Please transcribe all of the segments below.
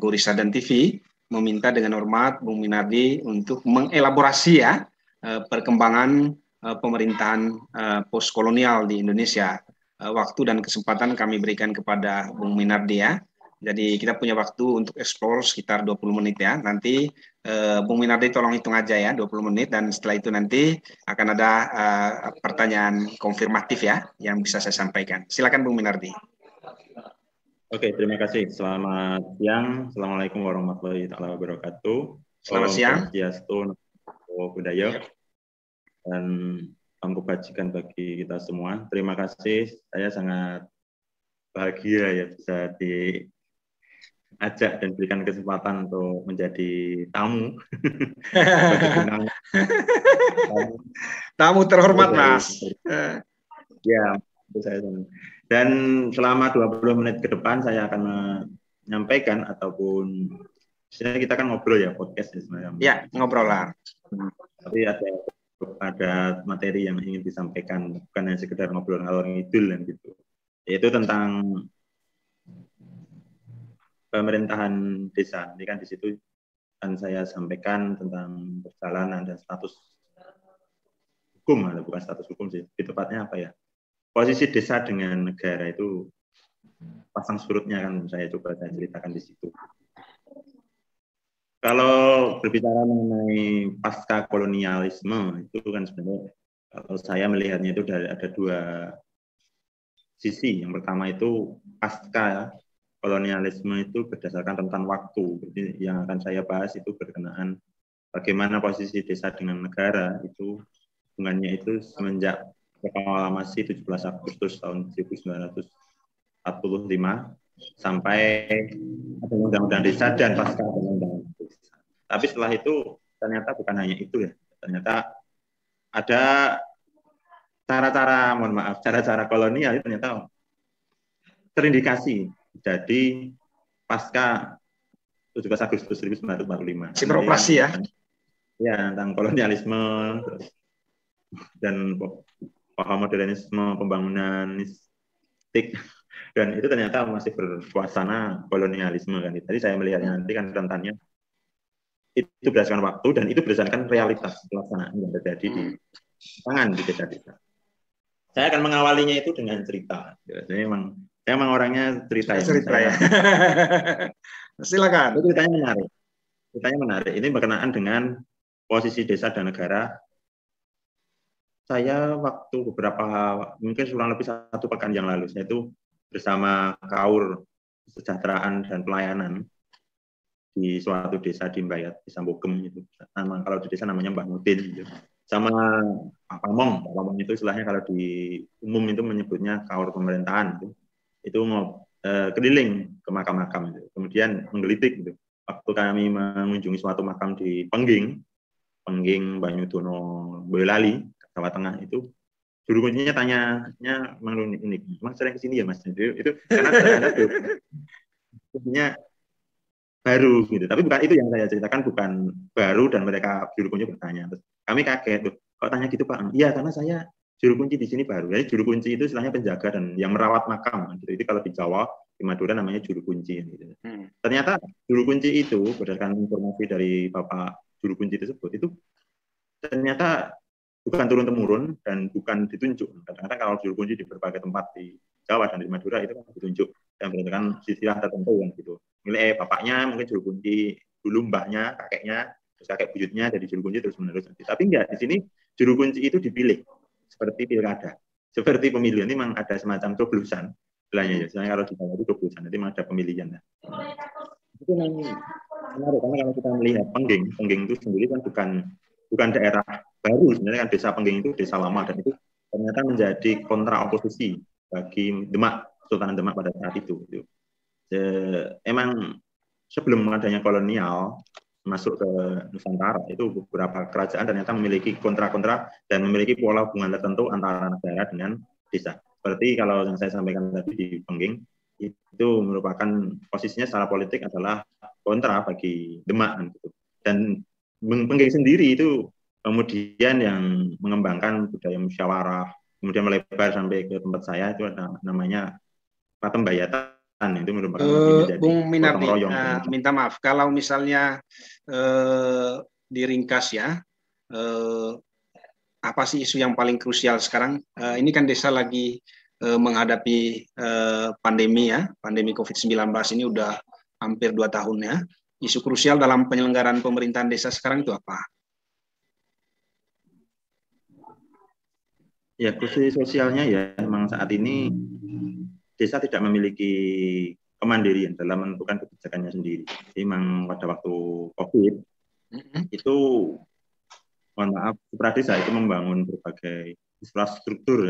Gorisa dan TV meminta dengan hormat Bung Minardi untuk mengelaborasi ya perkembangan pemerintahan postkolonial di Indonesia. Waktu dan kesempatan kami berikan kepada Bung Minardi ya. Jadi kita punya waktu untuk explore sekitar 20 menit ya. Nanti Bung Minardi tolong hitung aja ya 20 menit dan setelah itu nanti akan ada pertanyaan konfirmatif ya yang bisa saya sampaikan. Silakan Bung Minardi. Oke, terima kasih. Selamat siang. Assalamualaikum warahmatullahi wabarakatuh. Selamat siang. Swastiastu, Namo Buddhaya, dan salam kebajikan bagi kita semua. Terima kasih. Saya sangat bahagia ya bisa diajak dan berikan kesempatan untuk menjadi tamu. Tamu terhormat, Mas. Ya, saya senang. Dan selama 20 menit ke depan saya akan menyampaikan ataupun sebenarnya kita kan ngobrol ya, podcast ya sebenarnya. Ya, ngobrol lah. Tapi ada materi yang ingin disampaikan, bukan hanya sekedar ngobrol ngalor ngidul dan gitu. Yaitu tentang pemerintahan desa. Ini kan di situ kan saya sampaikan tentang perjalanan dan status hukum, atau bukan status hukum sih, di tepatnya apa ya? Posisi desa dengan negara itu pasang surutnya kan saya ceritakan di situ. Kalau berbicara mengenai pasca kolonialisme itu kan sebenarnya kalau saya melihatnya itu ada dua sisi. Yang pertama itu pasca kolonialisme itu berdasarkan rentan waktu. Jadi yang akan saya bahas itu berkenaan bagaimana posisi desa dengan negara itu hubungannya itu semenjak proklamasi 17 Agustus tahun 1945 sampai ada undang-undang desa dan pasca undang-undang desa. Tapi setelah itu ternyata bukan hanya itu ya. Ternyata ada cara-cara kolonial itu ternyata terindikasi jadi pasca 17 Agustus 1945. Simulasi ya. Ya, tentang kolonialisme dan modernisme pembangunanistik, dan itu ternyata masih bersuasana kolonialisme kan. Tadi saya melihatnya nanti kan rentannya itu berdasarkan waktu dan itu berdasarkan realitas pelaksanaan yang terjadi di tangan di desa-desa. Saya akan mengawalinya itu dengan cerita. Saya memang orangnya cerita ya. Silakan. Itu ceritanya menarik. Ini berkenaan dengan posisi desa dan negara. Saya waktu mungkin kurang lebih 1 pekan yang lalu, saya itu bersama KAUR Kesejahteraan dan Pelayanan di suatu desa di Mbayat, di Sambogem itu. Kalau di desa namanya Mbak Mutin gitu. Sama Pak Pamong itu istilahnya kalau di umum itu menyebutnya KAUR pemerintahan gitu. Itu keliling ke makam-makam gitu. Kemudian menggelitik gitu. Waktu kami mengunjungi suatu makam di Pengging Banyudono Boyolali, Jawa Tengah itu, juru kuncinya tanyanya memang unik. Memang sering kesini ya Mas? Itu karena kuncinya baru gitu. Tapi bukan itu yang saya ceritakan, bukan baru dan mereka juru kunci bertanya. Terus kami kaget tuh, kok tanya gitu Pak? Iya, karena saya juru kunci di sini baru. Jadi juru kunci itu istilahnya penjaga dan yang merawat makam. Gitu. Itu kalau di Jawa, di Madura namanya juru kunci. Gitu. Ternyata juru kunci itu berdasarkan informasi dari Bapak juru kunci tersebut itu ternyata bukan turun-temurun dan bukan ditunjuk. Kadang-kadang kalau juru kunci di berbagai tempat di Jawa dan di Madura itu kan ditunjuk dan berdasarkan istilah tertentu kan gitu. Misalnya bapaknya mungkin juru kunci, dulu mbahnya, kakeknya, terus kakek buyutnya jadi juru kunci terus menerus. Tapi enggak, di sini juru kunci itu dipilih seperti pilkada, seperti pemilu. Ini memang ada semacam coblosan, istilahnya ya. Misalnya kalau di Jawa itu coblosan, nanti memang ada pemilihan. Itu memang menarik karena kalau kita melihat Pengging itu sendiri kan bukan daerah baru, sebenarnya kan desa Pengging itu desa lama dan itu ternyata menjadi kontra oposisi bagi Demak, Sultan Demak pada saat itu. Emang sebelum adanya kolonial masuk ke Nusantara itu beberapa kerajaan ternyata memiliki kontra-kontra dan memiliki pola hubungan tertentu antara negara dengan desa. Seperti kalau yang saya sampaikan tadi di Pengging itu merupakan posisinya secara politik adalah kontra bagi Demak gitu. Dan Pengging sendiri itu kemudian yang mengembangkan budaya musyawarah, kemudian melebar sampai ke tempat saya itu ada namanya Patembayatan itu merupakan lebih menjadi Bung gotong Minardi, royong. minta maaf kalau misalnya diringkas ya, apa sih isu yang paling krusial sekarang? Ini kan desa lagi menghadapi pandemi ya, pandemi COVID-19 ini udah hampir 2 tahun ya. Isu krusial dalam penyelenggaraan pemerintahan desa sekarang itu apa? Ya, kursi sosialnya ya memang saat ini desa tidak memiliki kemandirian dalam menentukan kebijakannya sendiri. Jadi memang pada waktu COVID itu, mohon maaf, Kepala Desa itu membangun berbagai infrastruktur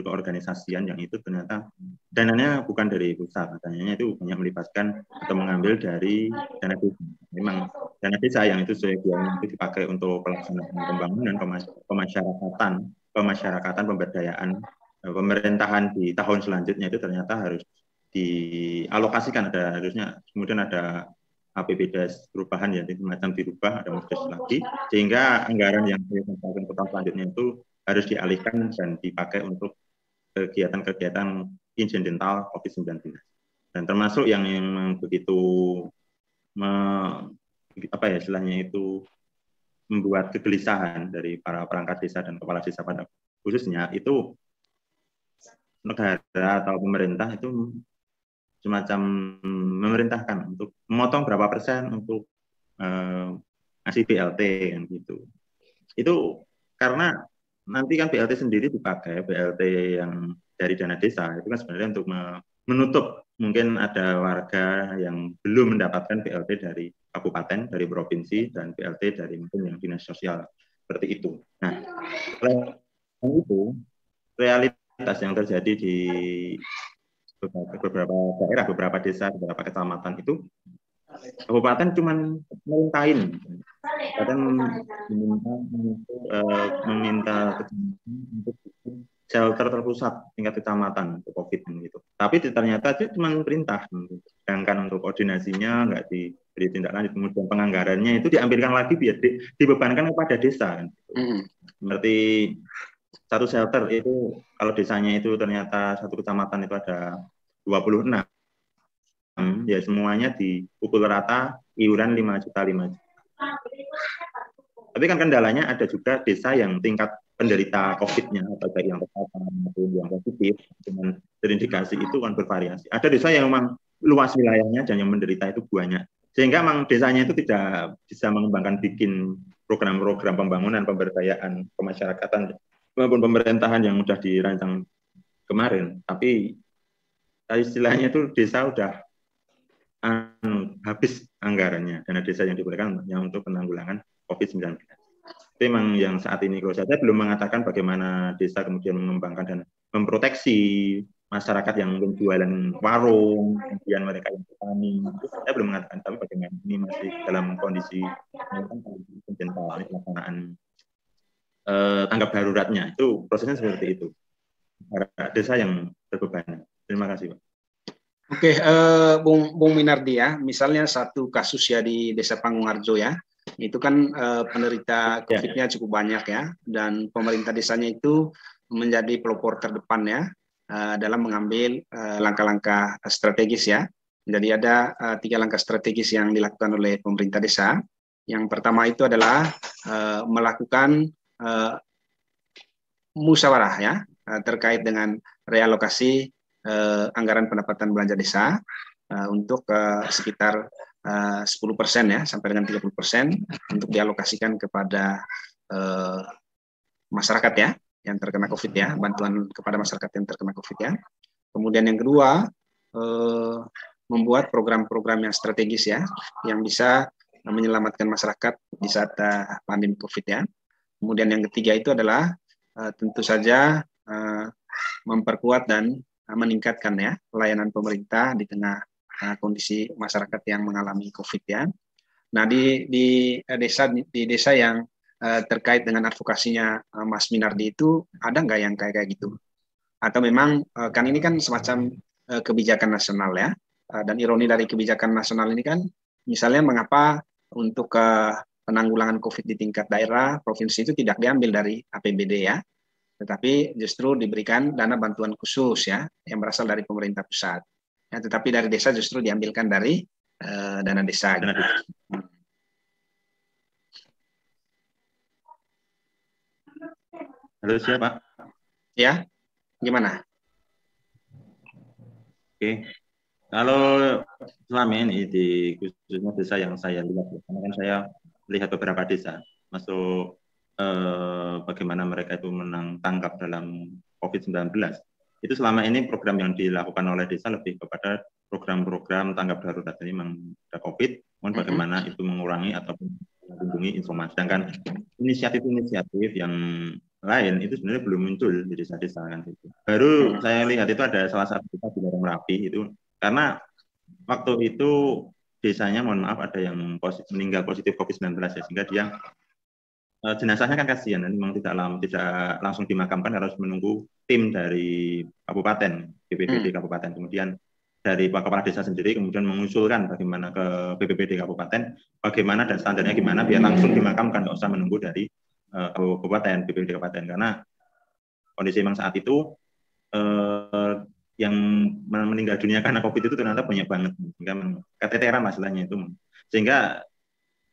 keorganisasian yang itu ternyata dananya bukan dari pusat, dananya itu banyak melibatkan atau mengambil dari dana desa. Memang dana desa yang itu sebenarnya itu dipakai untuk pelaksanaan pembangunan, pemasyarakatan, pemberdayaan pemerintahan di tahun selanjutnya itu ternyata harus dialokasikan, harusnya kemudian ada APBDes perubahan ya, semacam dirubah, ada modus lagi, sehingga anggaran yang disampaikan ke tahun selanjutnya itu harus dialihkan dan dipakai untuk kegiatan-kegiatan insidental COVID-19. Dan termasuk yang begitu apa ya istilahnya itu membuat kegelisahan dari para perangkat desa dan kepala desa pada khususnya itu negara atau pemerintah itu semacam memerintahkan untuk memotong berapa persen untuk ngasih BLT kan gitu. Itu karena nanti kan BLT sendiri dipakai, BLT yang dari dana desa itu kan sebenarnya untuk menutup mungkin ada warga yang belum mendapatkan BLT dari kabupaten, dari provinsi, dan BLT dari mungkin yang dinas sosial seperti itu. Nah, itu realitas yang terjadi di beberapa daerah, beberapa desa, beberapa kecamatan itu kabupaten cuma merintahin, kabupaten meminta kecamatan untuk shelter terpusat tingkat kecamatan untuk COVID gitu. Tapi ternyata itu cuma perintah, sedangkan untuk koordinasinya nggak diberi tindak lanjut, kemudian penganggarannya itu diambilkan lagi biar dibebankan kepada desa. Kan. Seperti satu shelter itu kalau desanya itu ternyata satu kecamatan itu ada 26, ya semuanya dipukul rata iuran 5 juta. Tapi kan kendalanya ada juga desa yang tingkat penderita COVID-nya atau baik yang terpapar maupun yang positif dengan terindikasi itu kan bervariasi. Ada desa yang memang luas wilayahnya dan yang menderita itu banyak. Sehingga memang desanya itu tidak bisa mengembangkan bikin program-program pembangunan, pemberdayaan, pemasyarakatan maupun pemerintahan yang sudah dirancang kemarin. Tapi istilahnya itu desa udah habis anggarannya, dana desa yang diberikan yang untuk penanggulangan COVID-19. Itu memang yang saat ini kalau saya belum mengatakan bagaimana desa kemudian mengembangkan dan memproteksi masyarakat yang mungkin jualan warung, kemudian mereka yang petani, itu saya belum mengatakan, tapi bagaimana ini masih dalam kondisi pelaksanaan tanggap daruratnya, itu prosesnya seperti itu. Desa yang terbebani. Terima kasih, Pak. Oke, Bung Minardi ya, misalnya satu kasus ya di Desa Pangungharjo ya, itu kan penderita COVID-nya cukup banyak ya, dan pemerintah desanya itu menjadi pelopor terdepan ya dalam mengambil langkah-langkah strategis ya. Jadi ada 3 langkah strategis yang dilakukan oleh pemerintah desa. Yang pertama itu adalah melakukan musyawarah ya terkait dengan realokasi anggaran pendapatan belanja desa untuk sekitar 10% ya sampai dengan 30% untuk dialokasikan kepada masyarakat ya yang terkena COVID ya, bantuan kepada masyarakat yang terkena COVID ya. Kemudian yang kedua membuat program-program yang strategis ya yang bisa menyelamatkan masyarakat di saat pandemi COVID ya. Kemudian yang ketiga itu adalah tentu saja memperkuat dan meningkatkan ya pelayanan pemerintah di tengah kondisi masyarakat yang mengalami COVID ya. Nah di desa yang terkait dengan advokasinya Mas Minardi itu ada nggak yang kayak gitu? Atau memang kan ini kan semacam kebijakan nasional ya, dan ironi dari kebijakan nasional ini kan misalnya mengapa untuk penanggulangan COVID di tingkat daerah provinsi itu tidak diambil dari APBD ya, tetapi justru diberikan dana bantuan khusus ya yang berasal dari pemerintah pusat. ya, tetapi dari desa justru diambilkan dari dana desa. Dana Gitu. desa. Halo, siapa? Ya, gimana? Oke. Kalau selama ini di khususnya desa yang saya lihat, karena kan saya lihat beberapa desa, masuk bagaimana mereka itu menang tangkap dalam COVID-19, itu selama ini program yang dilakukan oleh desa lebih kepada program-program tanggap darurat. Jadi memang ada COVID, namun bagaimana itu mengurangi ataupun melindungi informasi. Sedangkan inisiatif-inisiatif yang lain itu sebenarnya belum muncul di desa-desa kan itu. Baru saya lihat itu ada salah satu desa di daerah Merapi itu, karena waktu itu desanya, mohon maaf, ada yang meninggal positif COVID-19 ya, sehingga dia jenazahnya kan kasihan, dan memang tidak langsung dimakamkan, harus menunggu tim dari kabupaten, BPBD kabupaten, kemudian dari Pak Kepala Desa sendiri kemudian mengusulkan bagaimana ke BPBD kabupaten, bagaimana dan standarnya gimana biar langsung dimakamkan, nggak usah menunggu dari kabupaten, BPBD kabupaten, karena kondisi memang saat itu yang meninggal dunia karena COVID itu ternyata banyak banget, sehingga keteteran masalahnya itu, sehingga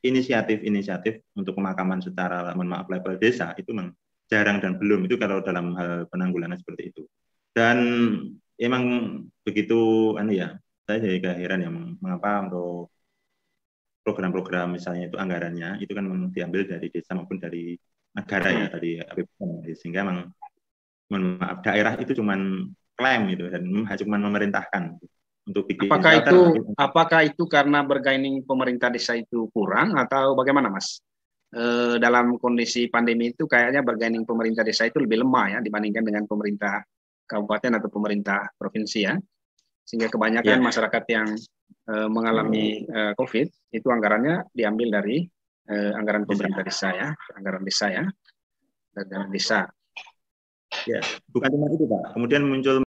inisiatif untuk pemakaman secara, mohon maaf, level desa itu memang jarang dan belum, itu kalau dalam hal penanggulangan seperti itu. Dan emang begitu, ya, saya jadi keheran ya, mengapa untuk program-program misalnya itu anggarannya itu kan memang diambil dari desa maupun dari negara ya, dari APBN, sehingga memang, mohon maaf, daerah itu cuman klaim gitu, dan cuma memerintahkan untuk bikin shelter. Apakah itu karena bargaining pemerintah desa itu kurang atau bagaimana, Mas? Dalam kondisi pandemi itu kayaknya bargaining pemerintah desa itu lebih lemah ya dibandingkan dengan pemerintah kabupaten atau pemerintah provinsi ya. Sehingga kebanyakan masyarakat yang mengalami COVID itu anggarannya diambil dari anggaran pemerintah desa ya, anggaran desa ya, dan desa. Ya, bukan cuma itu Pak. Kemudian muncul